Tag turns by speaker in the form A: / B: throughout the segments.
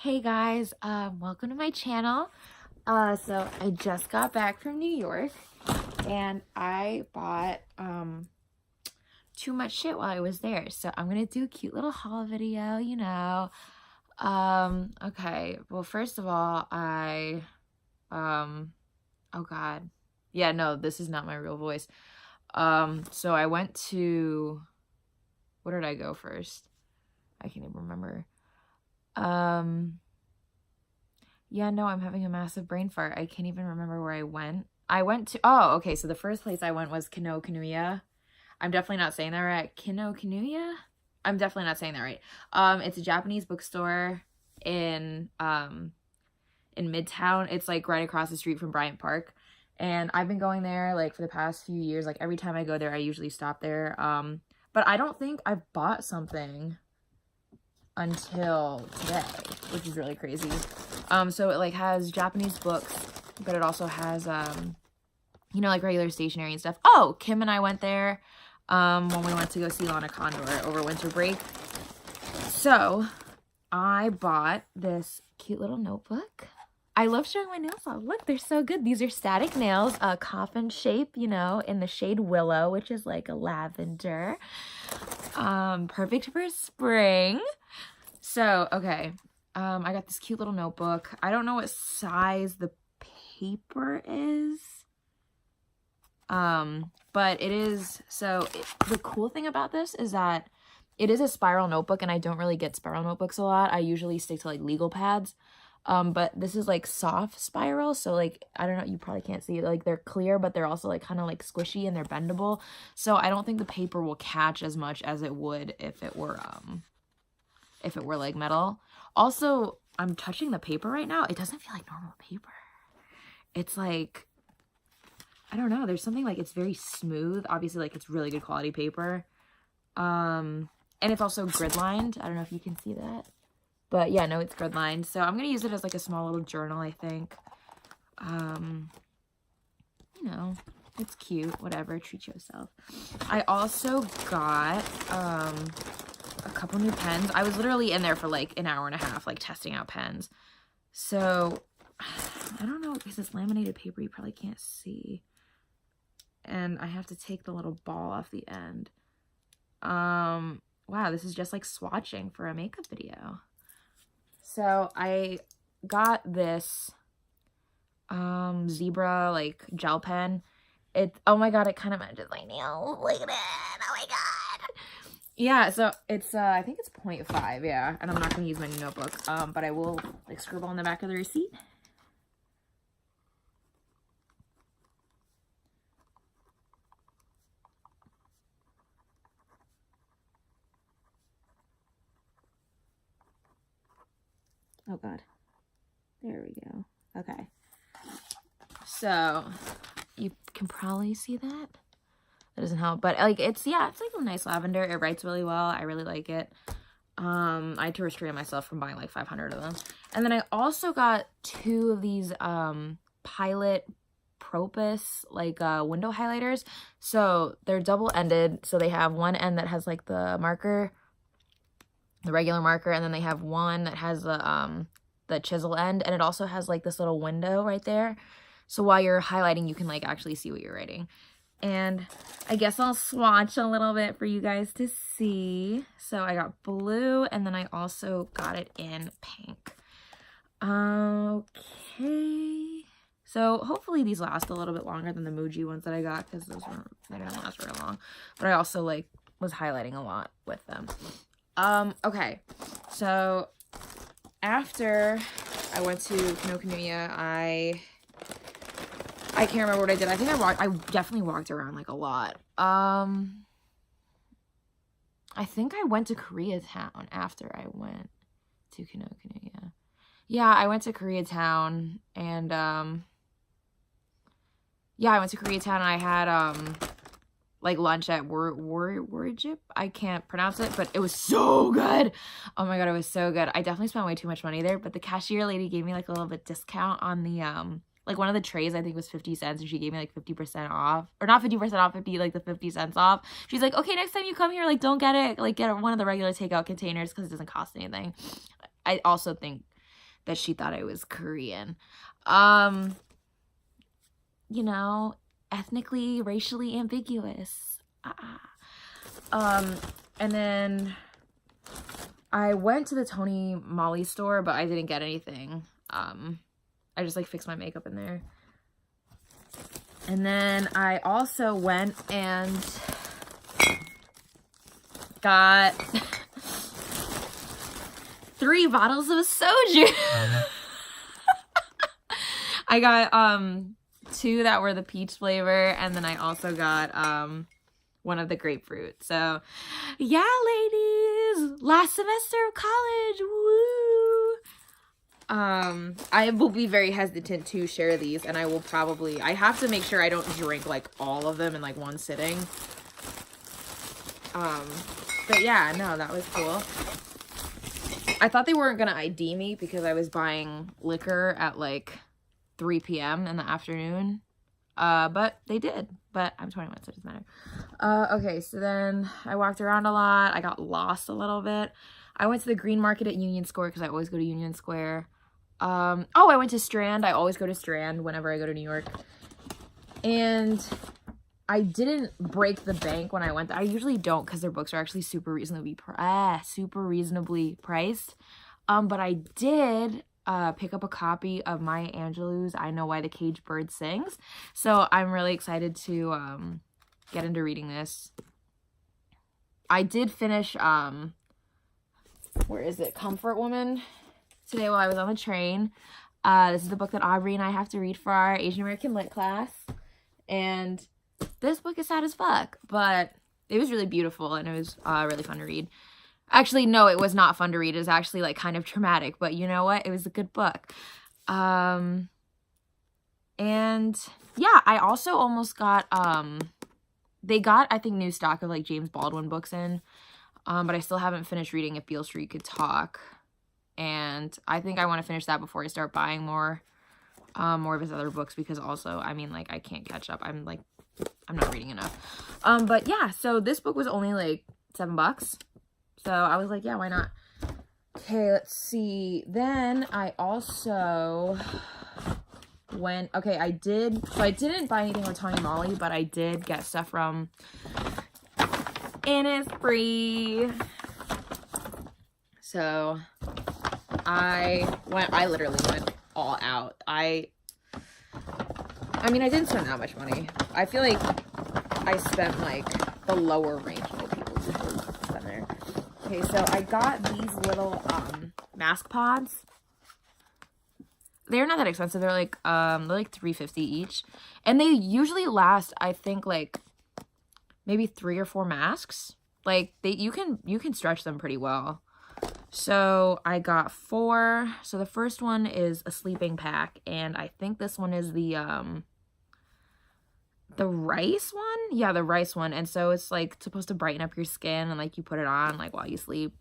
A: Hey guys, welcome to my channel. So I just got back from New York and I bought too much shit while I was there. So I'm gonna do a cute little haul video, you know. Okay, well, first of all, oh God. Yeah, no, this is not my real voice. So I went to, where did I go first? I can't even remember. Yeah, no, I'm having a massive brain fart. I can't even remember where I went. I went to, oh, okay, so the first place I went was Kinokuniya. I'm definitely not saying that right. Kinokuniya? I'm definitely not saying that right. It's a Japanese bookstore in Midtown. It's like right across the street from Bryant Park. And I've been going there like for the past few years. Like every time I go there, I usually stop there. But I don't think I've bought something until today, which is really crazy. So it like has Japanese books, but it also has you know, like regular stationery and stuff. Oh, Kim and I went there when we went to go see Lana Condor over winter break. So I bought this cute little notebook. I love showing my nails off. Look, they're so good. These are static nails, coffin shape, you know, in the shade Willow, which is like a lavender. Perfect for spring. So, okay. I got this cute little notebook. I don't know what size the paper is. But it is, the cool thing about this is that it is a spiral notebook, and I don't really get spiral notebooks a lot. I usually stick to like legal pads. But this is like soft spiral, so like, I don't know, you probably can't see it. Like they're clear, but they're also like kind of like squishy and they're bendable. So I don't think the paper will catch as much as it would if it were like metal. Also, I'm touching the paper right now. It doesn't feel like normal paper. It's like, I don't know, there's something like, it's very smooth. Obviously, like it's really good quality paper. And it's also grid lined. I don't know if you can see that. But yeah, no, it's grid lined. So I'm going to use it as like a small little journal, I think. You know, it's cute. Whatever, treat yourself. I also got a couple new pens. I was literally in there for like an hour and a half, like testing out pens. So I don't know, because it's laminated paper, you probably can't see. And I have to take the little ball off the end. Wow, this is just like swatching for a makeup video. So I got this zebra like gel pen. Oh my god, it kind of matches my nails. Look at it. Oh my god. Yeah, so it's I think it's 0.5, yeah. And I'm not gonna use my new notebook. But I will like scribble on the back of the receipt. Oh god. There we go. Okay. So you can probably see that. That doesn't help, but like it's like a nice lavender. It writes really well. I really like it. I had to restrain myself from buying like 500 of them. And then I also got 2 of these Pilot Propus like window highlighters. So they're double-ended. So they have one end that has like the marker, the regular marker, and then they have one that has the chisel end, and it also has like this little window right there. So while you're highlighting, you can like actually see what you're writing. And I guess I'll swatch a little bit for you guys to see. So I got blue, and then I also got it in pink. Okay. So hopefully these last a little bit longer than the Muji ones that I got, because those weren't, they didn't last very long. But I also like was highlighting a lot with them. Okay. So after I went to Kinokuniya, I can't remember what I did. I think I definitely walked around like a lot. I think I went to Koreatown after I went to Kinokuniya. Yeah, I went to Koreatown, and yeah, I went to Koreatown, and I had like lunch at Warjip. I can't pronounce it, but it was so good. Oh my god, it was so good. I definitely spent way too much money there, but the cashier lady gave me like a little bit discount on the like one of the trays. I think was 50 cents, and she gave me like 50% off, or not 50% off, like the 50 cents off. She's like, okay, next time you come here, like don't get it, like get one of the regular takeout containers because it doesn't cost anything. I also think that she thought I was Korean. You know, ethnically, racially ambiguous. And then I went to the Tony Moly store, but I didn't get anything. I just like fixed my makeup in there. And then I also went and got 3 bottles of soju. I got 2 that were the peach flavor, and then I also got one of the grapefruit. So yeah, ladies, last semester of college, woo. I will be very hesitant to share these, and I have to make sure I don't drink like all of them in like one sitting. But yeah, no, that was cool. I thought they weren't gonna ID me because I was buying liquor at like 3 p.m. in the afternoon. But they did. But I'm 21, so it doesn't matter. Okay, so then I walked around a lot. I got lost a little bit. I went to the Green Market at Union Square because I always go to Union Square. I went to Strand. I always go to Strand whenever I go to New York. And I didn't break the bank when I went there. I usually don't because their books are actually super reasonably priced. But I did pick up a copy of Maya Angelou's I Know Why the Caged Bird Sings. So I'm really excited to get into reading this. I did finish, where is it? Comfort Woman today while I was on the train. This is the book that Aubrey and I have to read for our Asian American Lit class. And this book is sad as fuck, but it was really beautiful and it was really fun to read. Actually, no, it was not fun to read. It was actually like kind of traumatic, but you know what? It was a good book. And yeah, I also almost got, they got, I think, new stock of like James Baldwin books in, but I still haven't finished reading If Beale Street Could Talk. And I think I want to finish that before I start buying more of his other books, because also, I mean, like, I can't catch up. I'm not reading enough. But yeah, so this book was only like $7. So I was like, yeah, why not? Okay, let's see. Then I also went, okay, I didn't buy anything from Tony Moly, but I did get stuff from Innisfree. So I literally went all out. I mean, I didn't spend that much money. I feel like I spent like the lower range of what people usually spend there. Okay, so I got these little mask pods. They're not that expensive. They're like $3.50 each, and they usually last, I think, like maybe 3 or 4 masks. Like you can stretch them pretty well. So I got 4. So the first one is a sleeping pack, and I think this one is the rice one. Yeah, the rice one. And so it's like supposed to brighten up your skin, and like you put it on like while you sleep.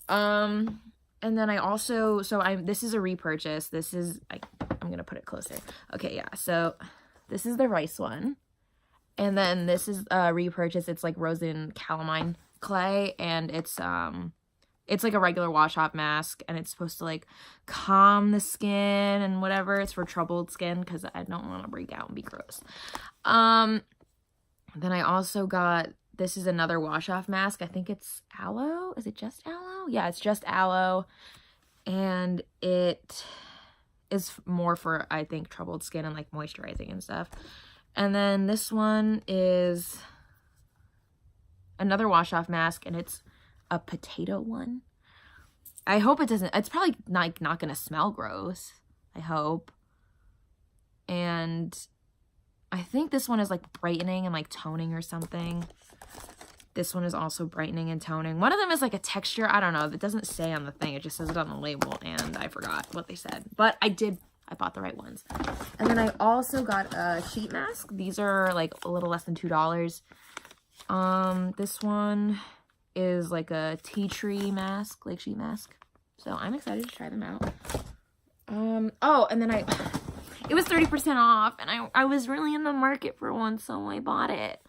A: And then I also, this is a repurchase. This is, I'm gonna put it closer. Okay, yeah. So this is the rice one, and then this is a repurchase. It's like rose and calamine clay, and it's like a regular wash-off mask, and it's supposed to like calm the skin and whatever. It's for troubled skin because I don't want to break out and be gross. Then I also got, this is another wash-off mask. I think it's aloe. Is it just aloe? Yeah, it's just aloe, and it is more for, I think, troubled skin and like moisturizing and stuff. And then this one is another wash-off mask, and it's a potato one. I hope it doesn't, it's probably not gonna smell gross, I hope. And I think this one is like brightening and like toning or something. This one is also brightening and toning. One of them is like a texture, I don't know, that doesn't say on the thing, it just says it on the label, and I forgot what they said, but I bought the right ones. And then I also got a sheet mask. These are like a little less than $2. This one is like a tea tree mask, like sheet mask. So I'm excited to try them out. Oh, and then it was 30% off, and I was really in the market for one, so I bought it.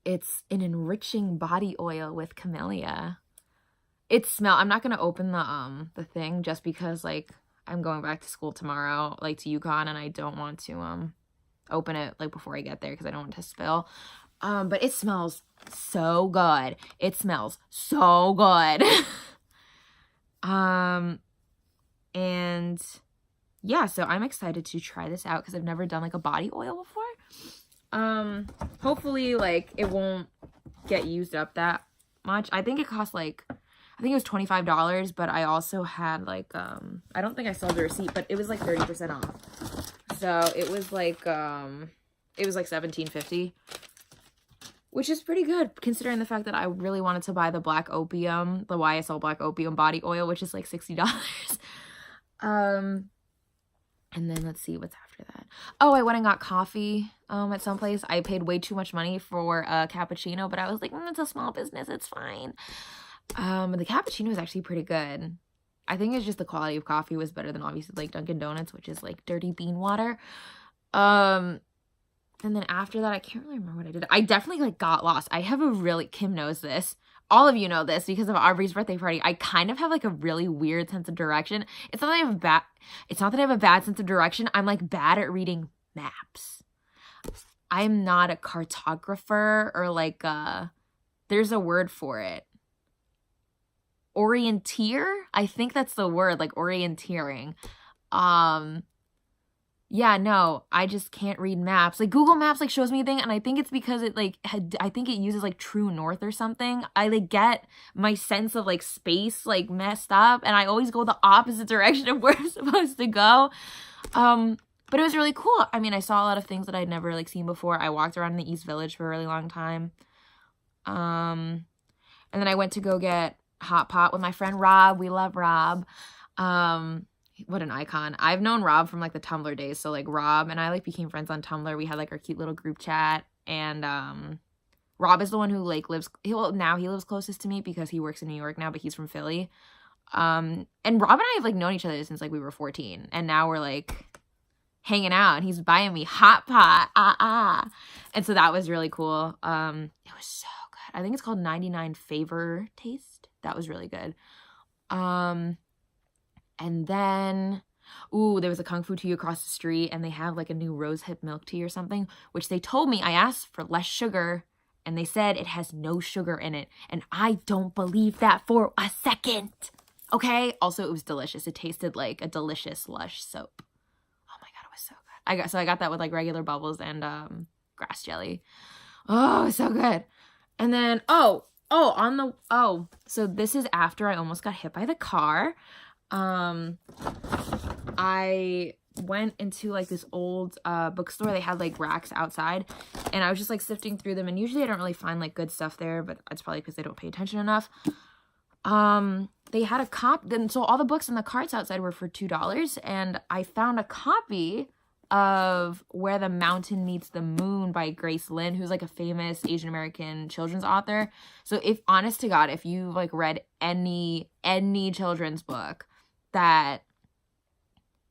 A: It's an enriching body oil with camellia. It smell. I'm not gonna open the thing just because like I'm going back to school tomorrow, like to UConn, and I don't want to open it like before I get there because I don't want to spill. But it smells so good. It smells so good. And yeah, so I'm excited to try this out because I've never done like a body oil before. Hopefully like it won't get used up that much. I think it cost like, I think it was $25, but I also had like, I don't think I saw the receipt, but it was like 30% off. So it was like $17.50, which is pretty good considering the fact that I really wanted to buy the Black Opium, the YSL Black Opium body oil, which is like $60. And then let's see what's after that. Oh, I went and got coffee at some place. I paid way too much money for a cappuccino, but I was like, it's a small business, it's fine. The cappuccino was actually pretty good. I think it's just the quality of coffee was better than obviously like Dunkin' Donuts, which is like dirty bean water. And then after that, I can't really remember what I did. I definitely like got lost. I have a really, Kim knows this. All of you know this because of Aubrey's birthday party. I kind of have like a really weird sense of direction. It's not that I have a bad sense of direction. I'm like bad at reading maps. I'm not a cartographer or like there's a word for it. Orienteer? I think that's the word, like orienteering. Yeah, no, I just can't read maps. Like Google Maps like shows me a thing, and I think it's because it like I think it uses like True North or something. I like get my sense of like space like messed up, and I always go the opposite direction of where I'm supposed to go. But it was really cool. I mean, I saw a lot of things that I'd never like seen before. I walked around in the East Village for a really long time. And then I went to go get hot pot with my friend Rob. We love Rob. What an icon. I've known Rob from like the Tumblr days. So like Rob and I like became friends on Tumblr. We had like our cute little group chat, and Rob is the one who like he lives closest to me because he works in New York now, but he's from Philly. And Rob and I have like known each other since like we were 14, and now we're like hanging out, and he's buying me hot pot. And so that was really cool. It was so good. I think it's called 99 Favor Taste. That was really good. And then, there was a Kung Fu Tea across the street, and they have like a new rose hip milk tea or something, which they told me, I asked for less sugar, and they said it has no sugar in it. And I don't believe that for a second. Okay? Also, it was delicious. It tasted like a delicious Lush soap. Oh my God, it was so good. I got that with like regular bubbles and grass jelly. Oh, it was so good. And then, so this is after I almost got hit by the car. I went into like this old bookstore. They had like racks outside, and I was just like sifting through them, and usually I don't really find like good stuff there, but it's probably because they don't pay attention enough. They had so all the books in the carts outside were for $2, and I found a copy of Where the Mountain Meets the Moon by Grace Lin, who's like a famous Asian American children's author. So if, honest to God, if you've like read any children's book that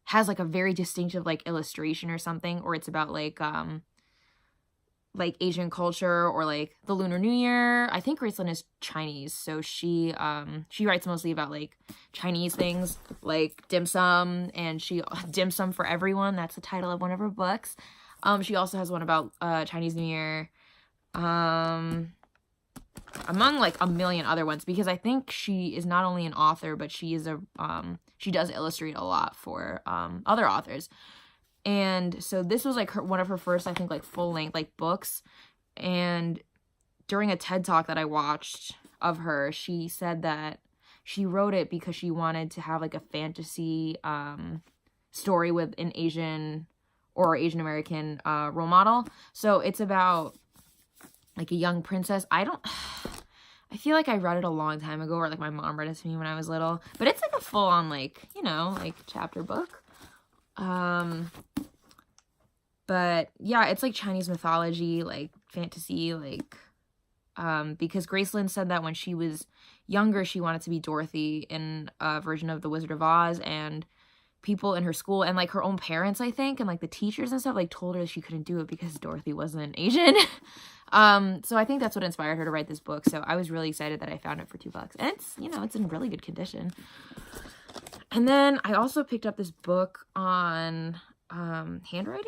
A: has like a very distinctive like illustration or something, or it's about like Asian culture or like the Lunar New Year. I think Grace Lin is Chinese, so she writes mostly about like Chinese things like dim sum, and Dim Sum for Everyone. That's the title of one of her books. She also has one about Chinese New Year, among like a million other ones, because I think she is not only an author, but she is she does illustrate a lot for other authors. And so this was like one of her first, I think, like full-length like books. And during a TED Talk that I watched of her, she said that she wrote it because she wanted to have like a fantasy story with an Asian or Asian American role model. So it's about like a young princess. I feel like I read it a long time ago, or like my mom read it to me when I was little, but it's like a full-on like, like chapter book. But yeah, it's like Chinese mythology, like fantasy, like because Grace Lin said that when she was younger, she wanted to be Dorothy in a version of The Wizard of Oz, and people in her school and like her own parents, I think, and like the teachers and stuff like told her she couldn't do it because Dorothy wasn't Asian. So I think that's what inspired her to write this book. So I was really excited that I found it for $2. And it's, you know, it's in really good condition. And then I also picked up this book on handwriting.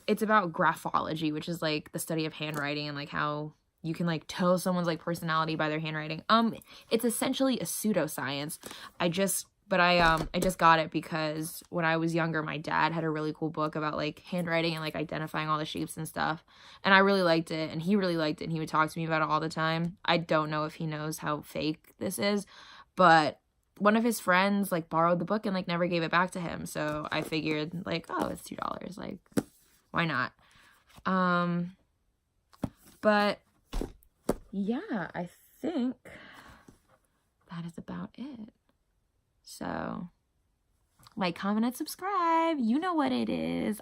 A: It's about graphology, which is like the study of handwriting and like how you can like tell someone's like personality by their handwriting. It's essentially a pseudoscience. I just got it because when I was younger, my dad had a really cool book about like handwriting and like identifying all the shapes and stuff. And I really liked it, and he really liked it, and he would talk to me about it all the time. I don't know if he knows how fake this is, but one of his friends like borrowed the book and like never gave it back to him. So I figured like, oh, it's $2. Like, why not? But yeah, I think that is about it. So, like, comment, and subscribe. You know what it is.